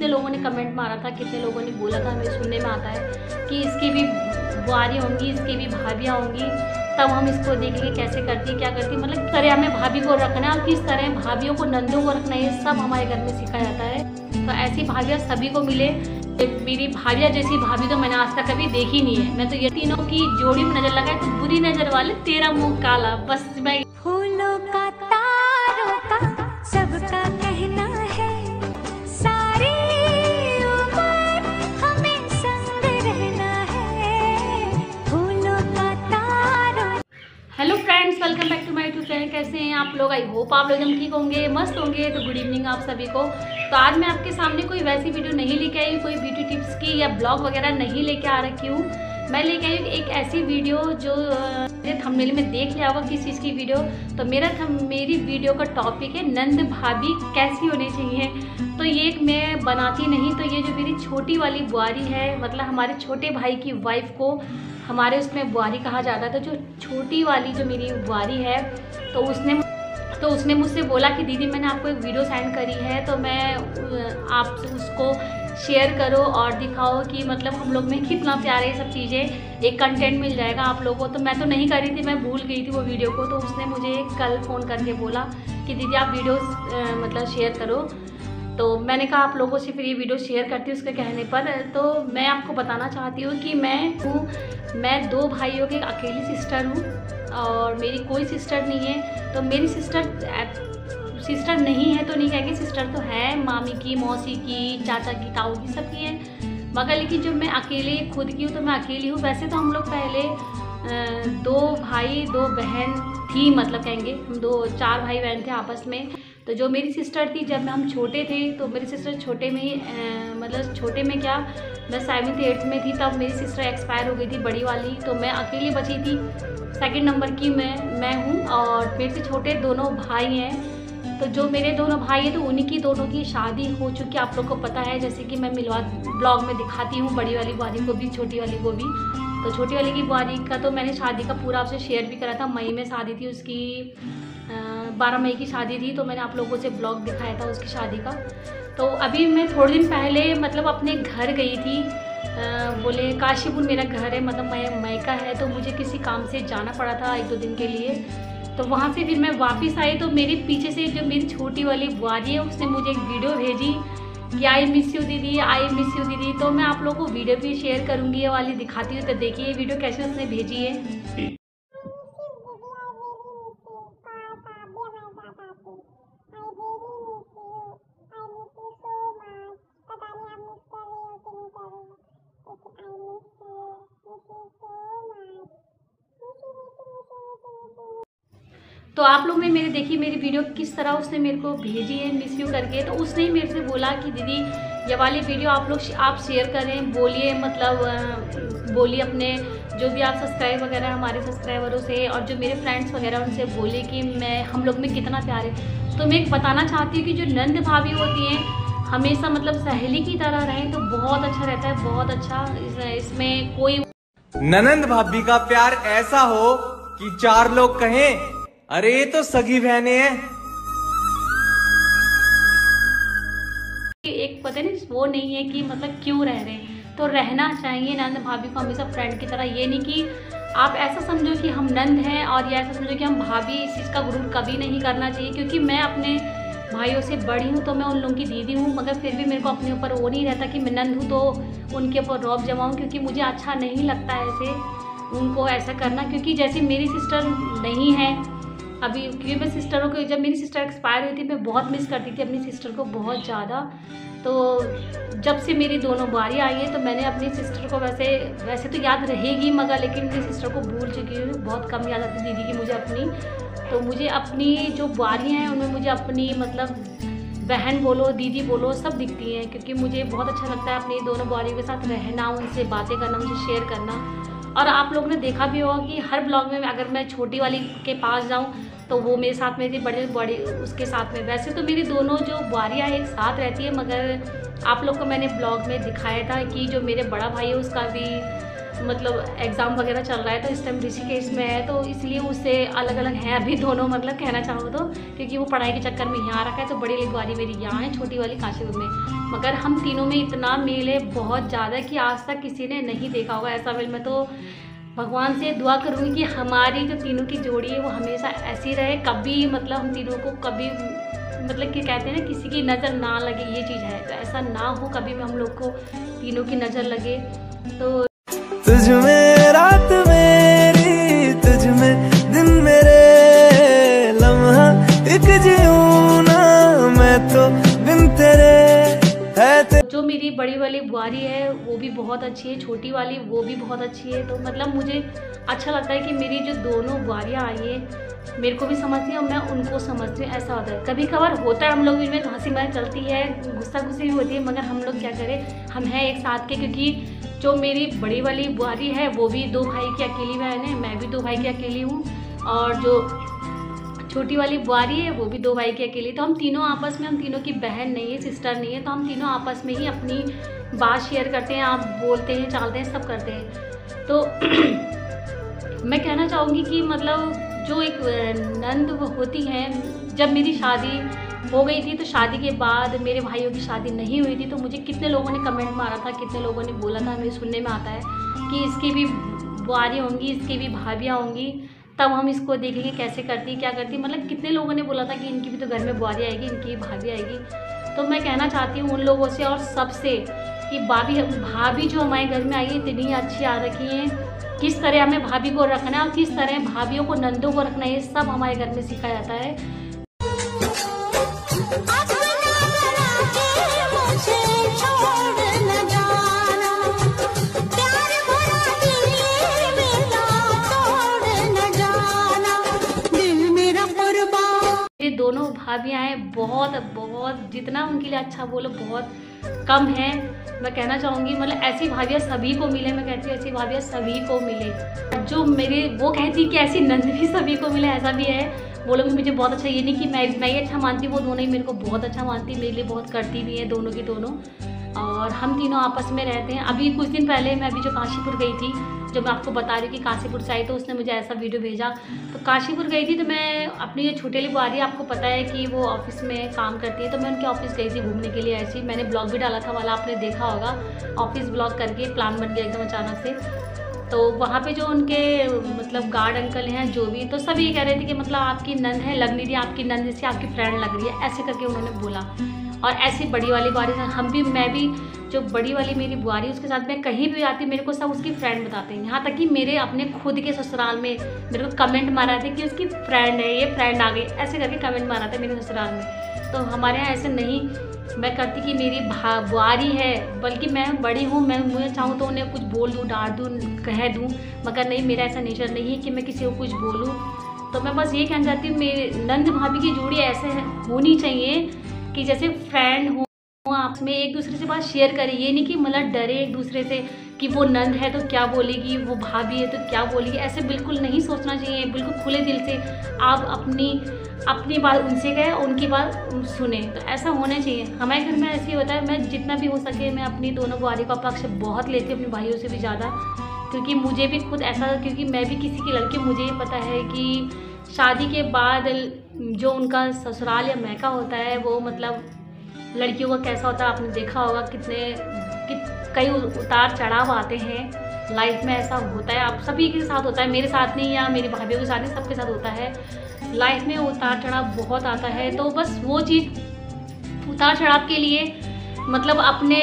कितने लोगों ने कमेंट मारा था, कितने लोगों ने बोला था, हमें सुनने में आता है कि इसकी भी बुआरी होंगी, इसकी भी भाभियाँ होंगी, तब हम इसको देखेंगे कैसे करती है, क्या करती है, मतलब किस तरह हमें भाभी को रखना है और किस तरह भाभियों को नंदों को रखना है, ये सब हमारे घर में सिखाया जाता है। तो ऐसी भाभियाँ सभी को मिले। मेरी भाभियाँ जैसी भाभी तो मैंने आज तक कभी देखी नहीं है। मैं तो ये तीनों की जोड़ी में नज़र लगाए तो बुरी नज़र वाले तेरा मुँह काला, बस मैं फूलों का तारों का सबका कहना है, सारी उम्र हमें संग रहना है, फूलों का तारों। Hello friends, welcome back to my YouTube channel. कैसे हैं आप लोग? आई होप आप लोग एकदम ठीक होंगे, मस्त होंगे। तो गुड इवनिंग आप सभी को। तो आज मैं आपके सामने कोई वैसी वीडियो नहीं लेके आई, कोई ब्यूटी टिप्स की या ब्लॉग वगैरह नहीं लेके आ रखी हूँ। मैं लेके आई एक ऐसी वीडियो जो मेरे थंबनेल में देख लिया होगा किस चीज़ की वीडियो। तो मेरी वीडियो का टॉपिक है नंद भाभी कैसी होनी चाहिए। तो ये मैं बनाती नहीं, तो ये जो मेरी छोटी वाली बुआरी है, मतलब हमारे छोटे भाई की वाइफ को हमारे उसमें बुआरी कहा जाता है। तो जो छोटी वाली जो मेरी बुआरी है, तो उसने मुझसे बोला कि दीदी मैंने आपको एक वीडियो सेंड करी है, तो मैं आप उसको शेयर करो और दिखाओ कि मतलब हम लोग में कितना प्यार है, ये सब चीज़ें एक कंटेंट मिल जाएगा आप लोगों को। तो मैं तो नहीं कर रही थी, मैं भूल गई थी वो वीडियो को। तो उसने मुझे कल फ़ोन करके बोला कि दीदी आप वीडियो मतलब शेयर करो। तो मैंने कहा आप लोगों से फिर ये वीडियो शेयर करती हूँ उसके कहने पर। तो मैं आपको बताना चाहती हूँ कि मैं दो भाइयों की अकेली सिस्टर हूँ और मेरी कोई सिस्टर नहीं है। तो मेरी सिस्टर नहीं है तो नहीं कहेंगे, सिस्टर तो है, मामी की, मौसी की, चाचा की, ताऊ की, सबकी है। मगर लेकिन जब मैं अकेले खुद की हूँ तो मैं अकेली हूँ। वैसे तो हम लोग पहले 2 भाई 2 बहन थी, मतलब कहेंगे हम 4 भाई बहन थे आपस में। तो जो मेरी सिस्टर थी जब हम छोटे थे, तो मेरी सिस्टर छोटे में ही मतलब छोटे में क्या, मैं 7th 8th में थी तब मेरी सिस्टर एक्सपायर हो गई थी, बड़ी वाली। तो मैं अकेली बची थी, 2nd नंबर की मैं हूँ और मेरे से छोटे दोनों भाई हैं। तो जो मेरे दोनों भाई हैं तो उन्हीं दोनों की शादी हो चुकी है, आप लोग को पता है। जैसे कि मैं ब्लॉग में दिखाती हूँ बड़ी वाली बुआरी को भी, छोटी वाली को भी। तो छोटी वाली की बुआरी का तो मैंने शादी का पूरा आपसे शेयर भी करा था। मई में शादी थी उसकी, 12 मई की शादी थी। तो मैंने आप लोगों से ब्लॉग दिखाया था उसकी शादी का। तो अभी मैं थोड़े दिन पहले मतलब अपने घर गई थी, बोले काशीपुर मेरा घर है, मतलब मैका है। तो मुझे किसी काम से जाना पड़ा था 1-2 दिन के लिए। तो वहाँ से फिर मैं वापस आई तो मेरे पीछे से जो मेरी छोटी वाली बुआरी है उसने मुझे एक वीडियो भेजी कि आई मिस यू दीदी, आई मिस यू दीदी। तो मैं आप लोगों को वीडियो भी शेयर करूँगी, ये वाली दिखाती हूँ। तो देखिए ये वीडियो कैसे उसने भेजी है। तो आप लोग ने देखी मेरी वीडियो किस तरह उसने मेरे को भेजी है मिस यू करके। तो उसने ही मेरे से बोला कि दीदी ये वाली वीडियो आप शेयर करें, बोलिए, मतलब बोलिए अपने जो भी आप सब्सक्राइब वगैरह हमारे सब्सक्राइबरों से और जो मेरे फ्रेंड्स वगैरह उनसे बोले कि हम लोग में कितना प्यार है। तो मैं एक बताना चाहती हूँ कि जो नंद भाभी होती हैं हमेशा मतलब सहेली की तरह रहें तो बहुत अच्छा रहता है, बहुत अच्छा। इसमें कोई ननंद भाभी का प्यार ऐसा हो कि 4 लोग कहें अरे ये तो सगी बहने हैं। एक पता नहीं वो नहीं है कि मतलब क्यों रह रहे हैं, तो रहना चाहिए नंद भाभी को हमेशा फ्रेंड की तरह। ये नहीं कि आप ऐसा समझो कि हम नंद हैं और ये ऐसा समझो कि हम भाभी, इस चीज़ का गुरूर कभी नहीं करना चाहिए। क्योंकि मैं अपने भाइयों से बड़ी हूँ तो मैं उन लोगों की दीदी हूँ, मगर फिर भी मेरे को अपने ऊपर वो नहीं रहता कि मैं नंद हूँ तो उनके ऊपर रौब जमाऊँ, क्योंकि मुझे अच्छा नहीं लगता ऐसे उनको ऐसा करना। क्योंकि जैसे मेरी सिस्टर नहीं है अभी, क्योंकि मैं सिस्टरों को, जब मेरी सिस्टर एक्सपायर हुई थी मैं बहुत मिस करती थी अपनी सिस्टर को, बहुत ज़्यादा। तो जब से मेरी दोनों बुआरी आई है तो मैंने अपनी सिस्टर को वैसे तो याद रहेगी, मगर लेकिन मेरी सिस्टर को भूल चुकी हूँ, बहुत कम याद आती दीदी की मुझे अपनी। तो मुझे अपनी जो बुआरियाँ हैं उनमें मुझे अपनी मतलब बहन बोलो, दीदी बोलो, सब दिखती हैं। क्योंकि मुझे बहुत अच्छा लगता है अपनी दोनों बुआरियों के साथ रहना, उनसे बातें करना, उनसे शेयर करना। और आप लोगों ने देखा भी होगा कि हर ब्लॉग में अगर मैं छोटी वाली के पास जाऊं तो वो मेरे साथ में थी, बड़ी उसके साथ में। वैसे तो मेरी दोनों जो बुआरियाँ एक साथ रहती है, मगर आप लोग को मैंने ब्लॉग में दिखाया था कि जो मेरे बड़ा भाई है उसका भी मतलब एग्ज़ाम वगैरह चल रहा है, तो इस टाइम ऋषिकेश में है, तो इसलिए उससे अलग अलग हैं अभी दोनों, मतलब कहना चाहूँ तो, क्योंकि वो पढ़ाई के चक्कर में यहाँ रखा है। तो बड़ी वाली बुआरी मेरी यहाँ है, छोटी वाली काशीपुर में। मगर हम तीनों में इतना मेल है बहुत ज़्यादा कि आज तक किसी ने नहीं देखा होगा ऐसा मेल। मैं तो भगवान से दुआ करूँगी कि हमारी जो तीनों की जोड़ी है वो हमेशा ऐसी रहे, कभी मतलब हम तीनों को कभी मतलब कि कहते हैं ना किसी की नज़र ना लगे, ये चीज़ है, तो ऐसा ना हो कभी भी हम लोग को तीनों की नज़र लगे। तो तुझ में रात मेरी, तुझ में दिन मेरे, लम्हा एक जीऊं ना मैं तो बिन तेरे है। जो मेरी बड़ी वाली बुआरी है वो भी बहुत अच्छी है, छोटी वाली वो भी बहुत अच्छी है। तो मतलब मुझे अच्छा लगता है कि मेरी जो दोनों बुआरियाँ आई है मेरे को भी समझती है और मैं उनको समझती हूँ। ऐसा होता है, कभी कभार होता है हम लोग में हंसी मजाक चलती है, गुस्सा गुस्सी भी होती है, मगर हम लोग क्या करें, हम हैं एक साथ के। क्योंकि जो मेरी बड़ी वाली बुआरी है वो भी 2 भाई की अकेली बहन है, मैं भी 2 भाई की अकेली हूँ, और जो छोटी वाली बुआरी है वो भी 2 भाई की अकेली। तो हम तीनों आपस में, हम तीनों की बहन नहीं है, सिस्टर नहीं है, तो हम तीनों आपस में ही अपनी बात शेयर करते हैं, आप बोलते हैं, चालते हैं, सब करते हैं। तो मैं कहना चाहूँगी कि मतलब जो एक नंद होती हैं, जब मेरी शादी हो गई थी तो शादी के बाद मेरे भाइयों की शादी नहीं हुई थी, तो मुझे कितने लोगों ने कमेंट मारा था, कितने लोगों ने बोला था, मेरे सुनने में आता है कि इसकी भी बुआरी होंगी, इसकी भी भाभियाँ होंगी, तब हम इसको देखेंगे कैसे करती क्या करती। मतलब कितने लोगों ने बोला था कि इनकी भी तो घर में बुआरी आएगी, इनकी भी भाभी आएगी। तो मैं कहना चाहती हूँ उन लोगों से और सबसे कि भाभी जो हमारे घर में आई है इतनी अच्छी आ रखी हैं, किस तरह हमें भाभी को रखना है और किस तरह भाभियों को नंदों को रखना है, ये सब हमारे घर में सिखाया जाता है। मेरी दोनों भाभियाँ हैं, बहुत बहुत जितना उनके लिए अच्छा बोलो बहुत कम है। मैं कहना चाहूँगी मतलब ऐसी भाभियाँ सभी को मिले, मैं कहती हूँ ऐसी भाभियाँ सभी को मिले। जो मेरे वो कहती कि ऐसी नंद भी सभी को मिले, ऐसा भी है। वो लोग मुझे बहुत अच्छा, ये नहीं कि मैं ही अच्छा मानती, वो दोनों ही मेरे को बहुत अच्छा मानती, मेरे लिए बहुत करती भी है, दोनों की दोनों। और हम तीनों आपस में रहते हैं। अभी कुछ दिन पहले मैं अभी जो काशीपुर गई थी, जो मैं आपको बता रही हूँ कि काशीपुर से आई, तो उसने मुझे ऐसा वीडियो भेजा। तो काशीपुर गई थी तो मैं अपनी जो छोटी वाली बुआरी, आपको पता है कि वो ऑफिस में काम करती है, तो मैं उनके ऑफिस गई थी घूमने के लिए। ऐसी मैंने ब्लॉग भी डाला था वाला, आपने देखा होगा, ऑफिस ब्लॉग करके प्लान बन गया एकदम अचानक से। तो वहाँ पे जो उनके मतलब गार्ड अंकल हैं जो भी, तो सभी कह रहे थे कि मतलब आपकी नंद है, लग नहीं रही आपकी नंद, जैसे आपकी फ्रेंड लग रही है, ऐसे करके उन्होंने बोला। और ऐसी बड़ी वाली बुआरी हम भी, मैं भी, जो बड़ी वाली मेरी बुआरी उसके साथ मैं कहीं भी आती मेरे को सब उसकी फ्रेंड बताते हैं। यहाँ तक कि मेरे अपने खुद के ससुराल में मेरे को कमेंट मारा था कि उसकी फ्रेंड है, ये फ्रेंड आ गई, ऐसे करके कमेंट मारा था मेरे ससुराल में। तो हमारे यहाँ ऐसे नहीं मैं करती कि मेरी बुआरी है, बल्कि मैं बड़ी हूँ, मैं चाहूँ तो उन्हें कुछ बोल दूँ, डांट दूँ, कह दूँ, मगर नहीं, मेरा ऐसा नेचर नहीं है कि मैं किसी को कुछ बोलूँ। तो मैं बस ये कहना चाहती हूँ मेरे नंद भाभी की जोड़ी ऐसे होनी चाहिए कि जैसे फ्रेंड हो, आपस में एक दूसरे से बात शेयर करें। ये नहीं कि मतलब डरे एक दूसरे से कि वो नंद है तो क्या बोलेगी, वो भाभी है तो क्या बोलेगी, ऐसे बिल्कुल नहीं सोचना चाहिए। बिल्कुल खुले दिल से आप अपनी बात उनसे कहें, उनकी बात सुने, तो ऐसा होना चाहिए। हमारे घर में ऐसे ही होता है। मैं जितना भी हो सके मैं अपनी दोनों बुआरी का पक्ष बहुत लेती हूँ, अपने भाइयों से भी ज़्यादा, क्योंकि मुझे भी खुद ऐसा, क्योंकि मैं भी किसी की लड़की, मुझे ये पता है कि शादी के बाद जो उनका ससुराल या मैका होता है वो मतलब लड़कियों का कैसा होता है, आपने देखा होगा। कई उतार चढ़ाव आते हैं लाइफ में, ऐसा होता है, आप सभी के साथ होता है, मेरे साथ नहीं या मेरी भाभीयों के साथ नहीं, सबके साथ होता है। लाइफ में उतार चढ़ाव बहुत आता है, तो बस वो चीज़ उतार चढ़ाव के लिए मतलब अपने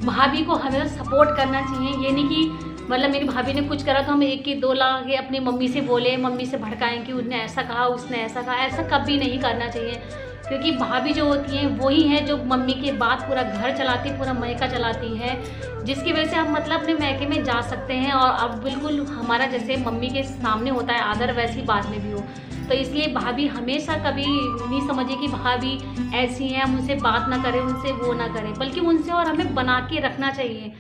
भाभी को हमेशा सपोर्ट करना चाहिए। ये नहीं कि मतलब मेरी भाभी ने कुछ करा तो हम एक ही दो लाके अपनी मम्मी से बोले, मम्मी से भड़काएं कि उसने ऐसा कहा, उसने ऐसा कहा, ऐसा कभी नहीं करना चाहिए। क्योंकि भाभी जो होती हैं वही हैं जो मम्मी के बाद पूरा घर चलाती, पूरा मैका चलाती हैं, जिसकी वजह से हम मतलब अपने मैके में जा सकते हैं। और अब बिल्कुल हमारा जैसे मम्मी के सामने होता है आदर, वैसी बाद में भी हो। तो इसलिए भाभी हमेशा कभी नहीं समझिए कि भाभी ऐसी हैं, हम उनसे बात ना करें, उनसे वो ना करें, बल्कि उनसे और हमें बना के रखना चाहिए।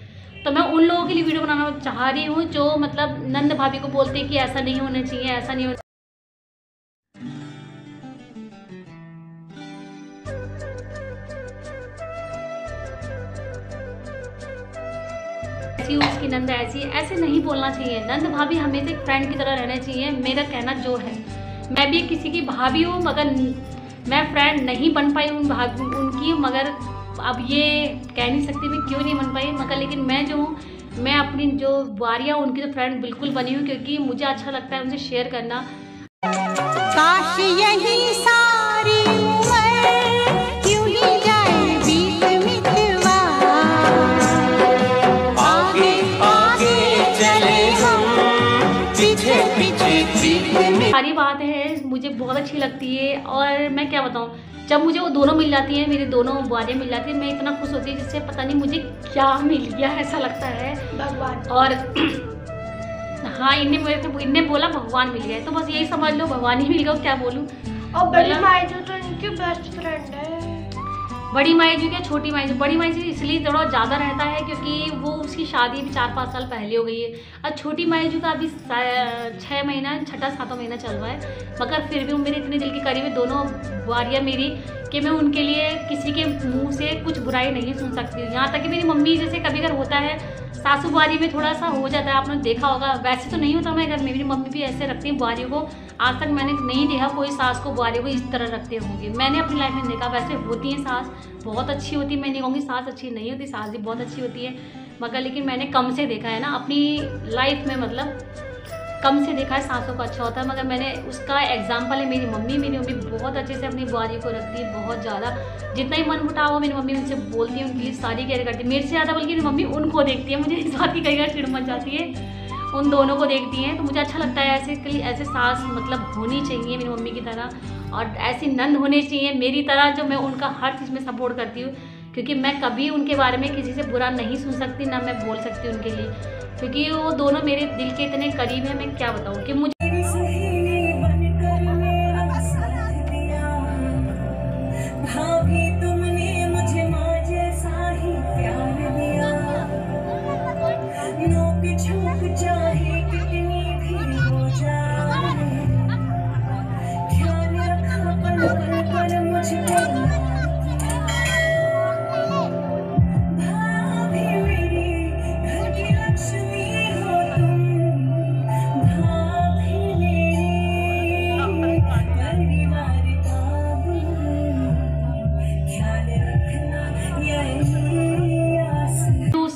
तो मैं उन लोगों के लिए वीडियो बनाना चाह रही हूँ जो मतलब नंद भाभी को बोलते हैं कि ऐसा नहीं होना चाहिए, ऐसा नहीं होना ऐसी, उसकी नंद ऐसी, ऐसे नहीं बोलना चाहिए। नंद भाभी हमेशा एक फ्रेंड की तरह रहना चाहिए, मेरा कहना जो है। मैं भी किसी की भाभी हूँ, मगर मैं फ्रेंड नहीं बन पाई उनकी, मगर अब ये कह नहीं सकती मैं क्यों नहीं बन पाई, मगर लेकिन मैं जो हूँ, मैं अपनी जो बुआरियाँ उनकी तो फ्रेंड बिल्कुल बनी हूँ, क्योंकि मुझे अच्छा लगता है उनसे शेयर करना। काश यही सारी उम्र यूं ही जाए बीत मितवा, आगे आगे चले हम, पीछे पीछे बीत। सारी बात है मुझे बहुत अच्छी लगती है, और मैं क्या बताऊँ, जब मुझे वो दोनों मिल जाती हैं, मेरी दोनों बुआरियाँ मिल जाती हैं, मैं इतना खुश होती हूँ जिससे पता नहीं मुझे क्या मिल गया, ऐसा लगता है भगवान। और हाँ, इनने बोला भगवान मिल गया, तो बस यही समझ लो भगवान ही मिल गया, क्या बोलूँ। और बड़ी मायजू तो इनकी बेस्ट फ्रेंड है। बड़ी मायजू क्या छोटी मायजू, बड़ी मायजू इसलिए थोड़ा ज़्यादा रहता है क्योंकि वो उसकी शादी भी 4-5 साल पहले हो गई है, और छोटी मायजू का अभी 6 महीना 6-7 महीना चल रहा है, मगर फिर भी वो मेरे इतने दिल के करीब है, दोनों बुआरियाँ मेरी, कि मैं उनके लिए किसी के मुंह से कुछ बुराई नहीं सुन सकती। यहाँ तक कि मेरी मम्मी जैसे कभी अगर होता है सासू बुआरी में थोड़ा सा हो जाता है, आपने देखा होगा, वैसे तो नहीं होता मेरे घर में, मेरी मम्मी भी ऐसे रखती है बुआरियों को। आज तक मैंने नहीं देखा कोई सास को बुआरियों को इस तरह रखते होंगे, मैंने अपनी लाइफ में देखा। वैसे होती है सास, बहुत अच्छी होती है, मैं नहीं कहूँगी सास अच्छी नहीं होती, सास भी बहुत अच्छी होती है, मगर लेकिन मैंने कम से देखा है ना अपनी लाइफ में, मतलब कम से देखा है सासों का अच्छा होता है, मगर मैंने उसका एग्जाम्पल है मेरी मम्मी बहुत अच्छे से अपनी बुआरियों को रखती है, बहुत ज़्यादा। जितना ही मन मुटाव हो मेरी मम्मी उनसे बोलती है, उनके लिए सारी केयर करती है, मेरे से ज़्यादा बल्कि मेरी मम्मी उनको देखती है, मुझे इस बात की कई बार चिड़ मच जाती है, उन दोनों को देखती हैं, तो मुझे अच्छा लगता है। ऐसे सास मतलब होनी चाहिए मेरी मम्मी की तरह, और ऐसी नंद होनी चाहिए मेरी तरह, जो मैं उनका हर चीज़ में सपोर्ट करती हूँ, क्योंकि मैं कभी उनके बारे में किसी से बुरा नहीं सुन सकती, ना मैं बोल सकती उनके लिए, क्योंकि वो दोनों मेरे दिल के इतने करीब हैं। मैं क्या बताऊँ कि मुझे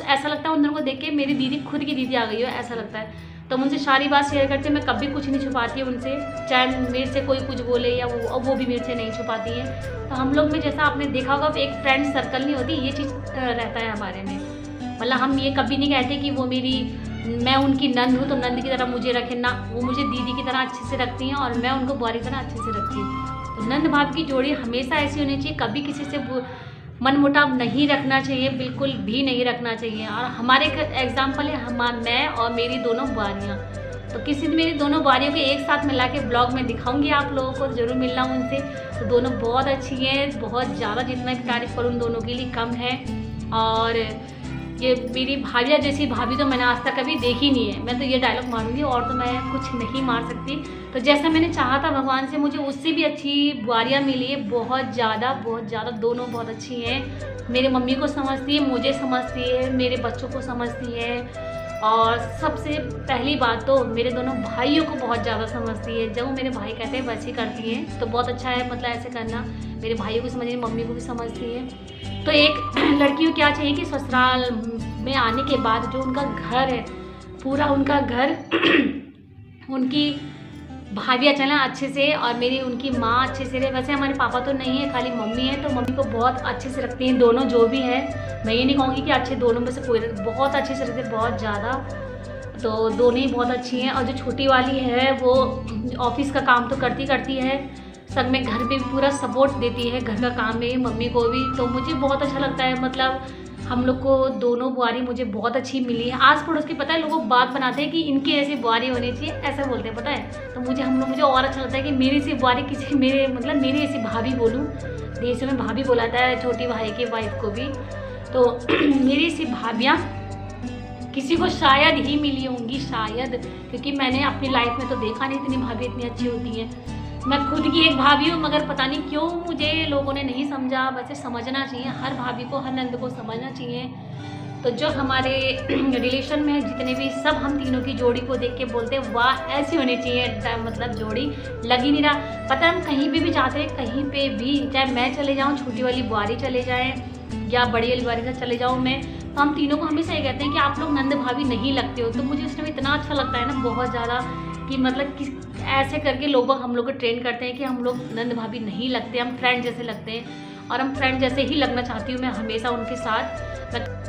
ऐसा लगता है उन दोनों को देख के मेरी दीदी खुद की दीदी आ गई हो, ऐसा लगता है। तो मुझसे सारी बात शेयर करते हैं, मैं कभी कुछ नहीं छुपाती हूँ उनसे, चाहे मेरे से कोई कुछ बोले या वो भी मेरे से नहीं छुपाती है। तो हम लोग में जैसा आपने देखा होगा एक फ्रेंड सर्कल नहीं होती, ये चीज़ रहता है हमारे में। मतलब हम ये कभी नहीं कहते कि वो मैं उनकी नंद हूँ तो नंद की तरह मुझे रखें ना, वो मुझे दीदी की तरह अच्छे से रखती हैं और मैं उनको बुआरी की तरह अच्छे से रखती हूँ। तो नंद भाभी की जोड़ी हमेशा ऐसी होनी चाहिए, कभी किसी से मन मुटाव नहीं रखना चाहिए, बिल्कुल भी नहीं रखना चाहिए। और हमारे एग्जाम्पल है मैं और मेरी दोनों बुआरियाँ। तो किसी दिन मेरी दोनों बुआरियों के एक साथ मिला के ब्लॉग में दिखाऊंगी आप लोगों को, ज़रूर मिलना उनसे। तो दोनों बहुत अच्छी हैं, बहुत ज़्यादा, जितना की तारीफ करूँ उन दोनों के लिए कम है। और ये मेरी भाभिया जैसी भाभी तो मैंने आज तक कभी देखी नहीं है, मैं तो ये डायलॉग मारूंगी और तो मैं कुछ नहीं मार सकती। तो जैसा मैंने चाहा था भगवान से, मुझे उससे भी अच्छी बुआरियाँ मिली है, बहुत ज़्यादा। दोनों बहुत अच्छी हैं, मेरे मम्मी को समझती है, मुझे समझती है, मेरे बच्चों को समझती है, और सबसे पहली बात तो मेरे दोनों भाइयों को बहुत ज़्यादा समझती है। जब वो मेरे भाई कहते हैं वैसे ही करती हैं, तो बहुत अच्छा है, मतलब ऐसे करना। मेरे भाइयों को समझती है, मम्मी को भी समझती है। तो एक लड़की को क्या चाहिए कि ससुराल में आने के बाद जो उनका घर है, पूरा उनका घर उनकी भाभियाँ चलें अच्छे से, और मेरी उनकी माँ अच्छे से रहे। वैसे हमारे पापा तो नहीं है, खाली मम्मी है, तो मम्मी को बहुत अच्छे से रखती हैं दोनों जो भी है। मैं ये नहीं कहूँगी कि अच्छे दोनों में से कोई, बहुत अच्छे से रखते हैं, बहुत ज़्यादा। तो दोनों ही बहुत अच्छी हैं। और जो छोटी वाली है वो ऑफिस का काम तो करती है, सब में घर पे भी पूरा सपोर्ट देती है, घर का काम में मम्मी को भी। तो मुझे बहुत अच्छा लगता है, मतलब हम लोग को दोनों बुआरी मुझे बहुत अच्छी मिली है। आस पड़ोस की पता है लोग बात बनाते हैं कि इनकी ऐसी बुआरी होनी चाहिए, ऐसा बोलते हैं, पता है। तो मुझे और अच्छा लगता है कि मेरी सी बुआरी किसी मेरी ऐसी भाभी बोलूँ, देश में भाभी बुलाता है छोटी भाई की वाइफ को भी। तो मेरी सी भाभियाँ किसी को शायद ही मिली होंगी, शायद, क्योंकि मैंने अपनी लाइफ में तो देखा नहीं इतनी भाभी इतनी अच्छी होती हैं। मैं खुद की एक भाभी हूँ, मगर पता नहीं क्यों मुझे लोगों ने नहीं समझा। वैसे समझना चाहिए, हर भाभी को, हर नंद को समझना चाहिए। तो जो हमारे रिलेशन में जितने भी सब हम तीनों की जोड़ी को देख के बोलते हैं वाह ऐसी होनी चाहिए, मतलब जोड़ी लग ही नहीं रहा। पता है हम कहीं पे भी जाते हैं, कहीं पे भी, चाहे मैं चले जाऊँ, छोटी वाली बुआरी चले जाएँ या बड़ी वाली बुआरी से चले जाऊँ मैं, तो हम तीनों को हमेशा ये कहते हैं कि आप लोग नंद भाभी नहीं लगते हो। तो मुझे उस टाइम इतना अच्छा लगता है ना, बहुत ज़्यादा, कि मतलब कि ऐसे करके लोग हम लोग को ट्रेन करते हैं कि हम लोग नंद भाभी नहीं लगते, हम फ्रेंड जैसे लगते हैं और हम फ्रेंड जैसे ही लगना चाहती हूँ मैं हमेशा उनके साथ।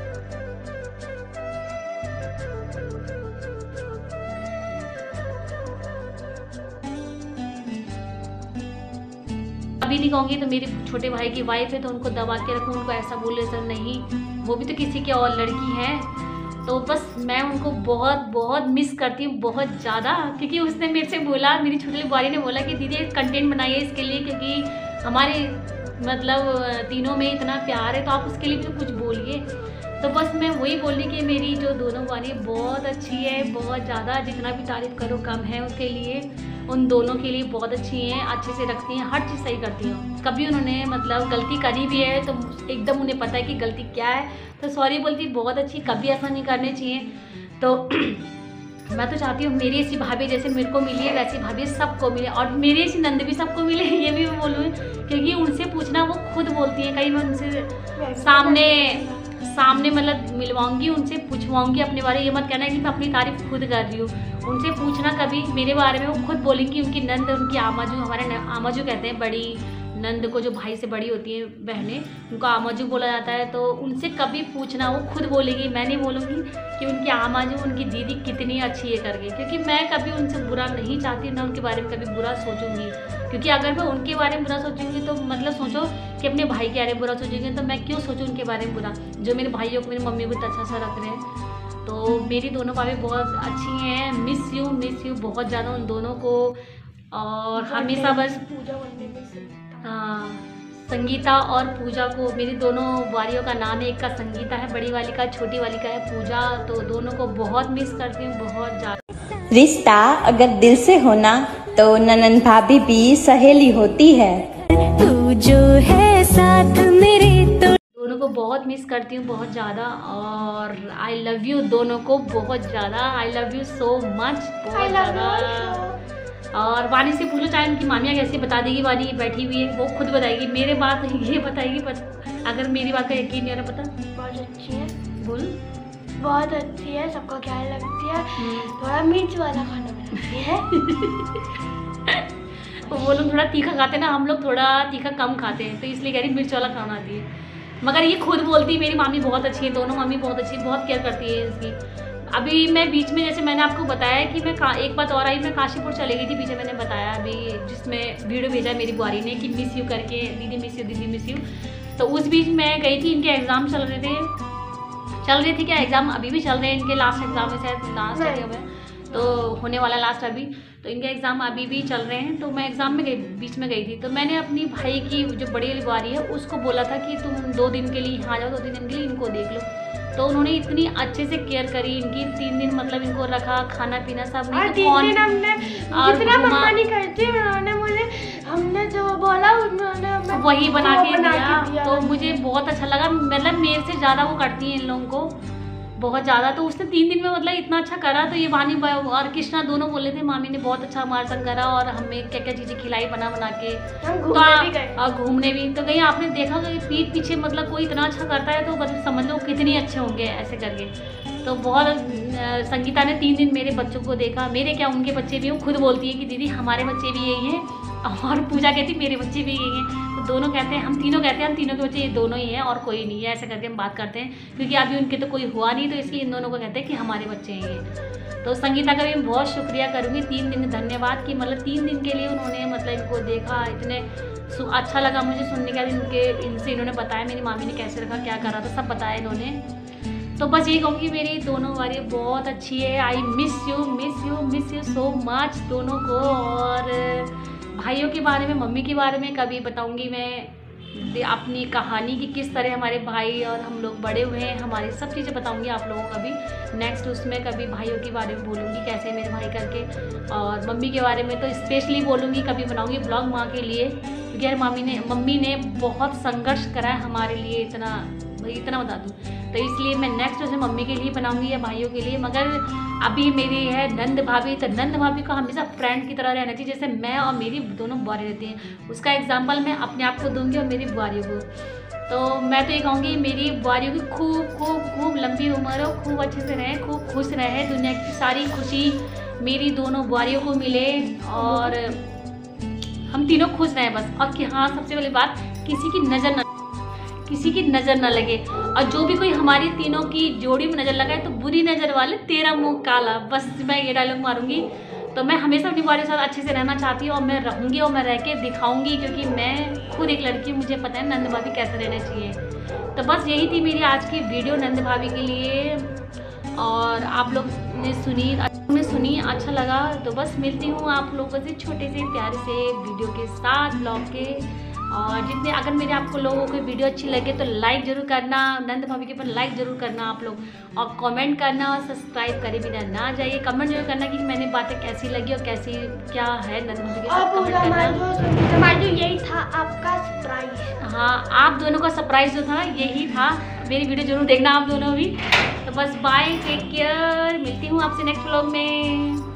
अभी नहीं कहूँगी तो मेरे छोटे भाई की वाइफ है तो उनको दबा के रखूँ, उनको ऐसा बोले सर नहीं, वो भी तो किसी की और लड़की है। तो बस मैं उनको बहुत बहुत मिस करती हूँ, बहुत ज़्यादा, क्योंकि उसने मेरे से बोला, मेरी छोटी बुआरी ने बोला कि दीदी कंटेंट बनाइए इसके लिए, क्योंकि हमारे मतलब तीनों में इतना प्यार है तो आप उसके लिए भी कुछ बोलिए। तो बस मैं वही बोल रही कि मेरी जो दोनों बुआरी बहुत अच्छी है, बहुत ज़्यादा, जितना भी तारीफ़ करो कम है उसके लिए। उन दोनों के लिए बहुत अच्छी हैं, अच्छे से रखती हैं, हर चीज़ सही करती हैं। कभी उन्होंने मतलब गलती करी भी है तो एकदम उन्हें पता है कि गलती क्या है, तो सॉरी बोलती, बहुत अच्छी, कभी ऐसा नहीं करने चाहिए। तो मैं तो चाहती हूँ मेरी ऐसी भाभी जैसे मेरे को मिली है वैसी भाभी सबको मिले, और मेरी ऐसी नंद भी सबको मिले, ये भी मैं बोलूँ, क्योंकि उनसे पूछना वो खुद बोलती हैं। कहीं मैं उनसे सामने मतलब मिलवाऊंगी, उनसे पूछवाऊंगी अपने बारे, ये मत कहना कि मैं अपनी तारीफ खुद कर रही हूँ। उनसे पूछना कभी मेरे बारे में, वो खुद बोलेंगी। उनकी नंद, उनकी आमाजू, हमारे आमाजू कहते हैं बड़ी नंद को, जो भाई से बड़ी होती हैं बहनें, उनको आमाजू बोला जाता है। तो उनसे कभी पूछना, वो खुद बोलेगी, मैं नहीं बोलूँगी कि उनकी आमाजू, उनकी दीदी कितनी अच्छी है करके, क्योंकि मैं कभी उनसे बुरा नहीं चाहती, ना उनके बारे में कभी बुरा सोचूंगी। क्योंकि अगर मैं उनके बारे में बुरा सोचूंगी तो मतलब सोचो कि अपने भाई के बारे में बुरा सोचूंगी, तो मैं क्यों सोचूं उनके बारे में बुरा, जो मेरे भाइयों को, मेरी मम्मी को इतना अच्छा सा रख रहे हैं। तो मेरी दोनों भाभी बहुत अच्छी हैं, मिस यू बहुत ज़्यादा उन दोनों को। और हमेशा बस हाँ, संगीता और पूजा को, मेरी दोनों बुआरियों का नाम है, एक का संगीता है बड़ी वाली का, छोटी वाली का है पूजा। तो दोनों को बहुत मिस करती हूँ, बहुत ज़्यादा। रिश्ता अगर दिल से होना तो ननन भाभी भी सहेली होती है, तू जो है साथ मेरे तो। दोनों को बहुत मिस करती हूँ, बहुत ज़्यादा। और आई लव यू दोनों को बहुत ज़्यादा, I love you so much, बहुत ज़्यादा। और वानी से पूछो चाहे उनकी मामियाँ कैसी, बता देगी, वानी बैठी हुई है, वो खुद बताएगी। मेरे बात ये बताएगी, अगर मेरी बात का यकीन नहीं हो रहा, पता बहुत अच्छी है, बोल, बहुत अच्छी है, सबको ख्याल रखती है, थोड़ा मिर्च वाला खाना बनाती है। वो लोग थोड़ा तीखा खाते हैं ना, हम लोग थोड़ा तीखा कम खाते हैं, तो इसलिए कह रही मिर्च वाला खाना आती है। मगर ये खुद बोलती है मेरी मामी बहुत अच्छी है, दोनों मामी बहुत अच्छी, बहुत केयर करती है इसकी। अभी मैं बीच में, जैसे मैंने आपको बताया कि मैं एक बात और आई, मैं काशीपुर चली गई थी, पीछे मैंने बताया अभी, जिसमें वीडियो भेजा मेरी बुआरी ने कि मिस यू करके, दीदी मिस यू, दीदी मिस यू। तो उस बीच मैं गई थी, इनके एग्ज़ाम चल रहे थे क्या, एग्ज़ाम अभी भी चल रहे हैं इनके, लास्ट एग्ज़ाम है शायद, लास्ट है तो होने वाला लास्ट अभी, तो इनके एग्ज़ाम अभी भी चल रहे हैं। तो मैं एग्ज़ाम में बीच में गई थी, तो मैंने अपनी भाई की जो बड़ी वाली बुआरी है उसको बोला था कि तुम 2 दिन के लिए यहाँ जाओ, 2 दिन के लिए इनको देख लो। तो उन्होंने इतनी अच्छे से केयर करी इनकी, 3 दिन मतलब इनको रखा, खाना पीना सब नहीं, तो कौन हमने जितना मम्मा नहीं करती, उन्होंने मुझे, हमने जो बोला उन्होंने वही बना के दिया। तो मुझे बहुत अच्छा लगा, मतलब मेरे से ज़्यादा वो करती हैं इन लोगों को, बहुत ज़्यादा। तो उसने 3 दिन में मतलब इतना अच्छा करा। तो ये वानी और कृष्णा दोनों बोले थे मामी ने बहुत अच्छा हमारे संग करा, और हमें क्या क्या चीज़ें खिलाई बना के, तो घूमने भी। तो कहीं आपने देखा कि पीठ पीछे मतलब कोई इतना अच्छा करता है तो मतलब समझ लो कितने अच्छे होंगे ऐसे करके। तो बहुत संगीता ने 3 दिन मेरे बच्चों को देखा, मेरे क्या उनके बच्चे भी, वो खुद बोलती है कि दीदी हमारे बच्चे भी यही हैं, और पूजा कहती मेरे बच्चे भी यही हैं। तो दोनों कहते हैं, हम तीनों कहते हैं हम तीनों के बच्चे ये दोनों ही हैं और कोई नहीं है, ऐसे करके हम बात करते हैं, क्योंकि अभी उनके तो कोई हुआ नहीं, तो इसलिए इन दोनों को कहते हैं कि हमारे बच्चे ही हैं। तो संगीता का भी मैं बहुत शुक्रिया करूँगी, 3 दिन धन्यवाद कि मतलब 3 दिन के लिए उन्होंने मतलब इनको देखा। इतने अच्छा लगा मुझे सुनने का, इनसे इन्होंने बताया मेरी मामी ने कैसे रखा, क्या करा था, सब बताया इन्होंने। तो बस यही कहूँगी मेरी दोनों वाली बहुत अच्छी है। I miss you so much दोनों को। और भाइयों के बारे में, मम्मी के बारे में कभी बताऊँगी मैं अपनी कहानी की, किस तरह हमारे भाई और हम लोग बड़े हुए हैं, हमारी सब चीज़ें बताऊँगी आप लोगों को कभी नेक्स्ट उसमें। कभी भाइयों के बारे में बोलूँगी कैसे मेरे भाई करके, और मम्मी के बारे में तो स्पेशली बोलूँगी, कभी बनाऊँगी ब्लॉग माँ के लिए, क्योंकि यार मम्मी ने बहुत संघर्ष करा है हमारे लिए, इतना भाई इतना बता दूँ। तो इसलिए मैं नेक्स्ट जो है मम्मी के लिए बनाऊंगी या भाइयों के लिए। मगर अभी मेरी है नंद भाभी, तो नंद भाभी को हमेशा फ्रेंड की तरह रहना चाहिए, जैसे मैं और मेरी दोनों बुआरी रहती हैं। उसका एग्जाम्पल मैं अपने आप को दूंगी और मेरी बुआरियों को। तो मैं तो ये कहूँगी मेरी बुआरियों की खूब खूब खूब लंबी उम्र हो, खूब अच्छे से रहें, खूब खुश रहें, दुनिया की सारी खुशी मेरी दोनों बुआरियों को मिले और हम तीनों खुश रहें बस। और कि हाँ, सबसे पहली बात, किसी की नज़र ना लगे। और जो भी कोई हमारी तीनों की जोड़ी में नज़र लगाए तो बुरी नज़र वाले तेरा मुंह काला, बस मैं ये डायलॉग मारूंगी। तो मैं हमेशा अपनी बुआरी के साथ अच्छे से रहना चाहती हूँ और मैं रहूँगी और मैं रह के दिखाऊँगी, क्योंकि मैं खुद एक लड़की हूँ, मुझे पता है नंद भाभी कैसे रहना चाहिए। तो बस यही थी मेरी आज की वीडियो नंद भाभी के लिए। और आप लोग ने सुनी अच्छा लगा तो बस मिलती हूँ आप लोगों से छोटे से प्यारे से वीडियो के साथ, ब्लॉग के। और जितने अगर मेरे आपको लोगों की वीडियो अच्छी लगे तो लाइक ज़रूर करना, नंद भाभी के ऊपर लाइक ज़रूर करना आप लोग, और कमेंट करना और सब्सक्राइब करे बिना ना जाइए। कमेंट जरूर करना कि मैंने बातें कैसी लगी और कैसी क्या है नंद भाभी के साथ, कमेंट करना। हमारा जो यही था आपका सरप्राइज। हाँ, आप दोनों का सरप्राइज जो था यही था। मेरी वीडियो जरूर देखना आप दोनों भी। तो बस बाय, टेक केयर, मिलती हूँ आपसे नेक्स्ट व्लॉग में।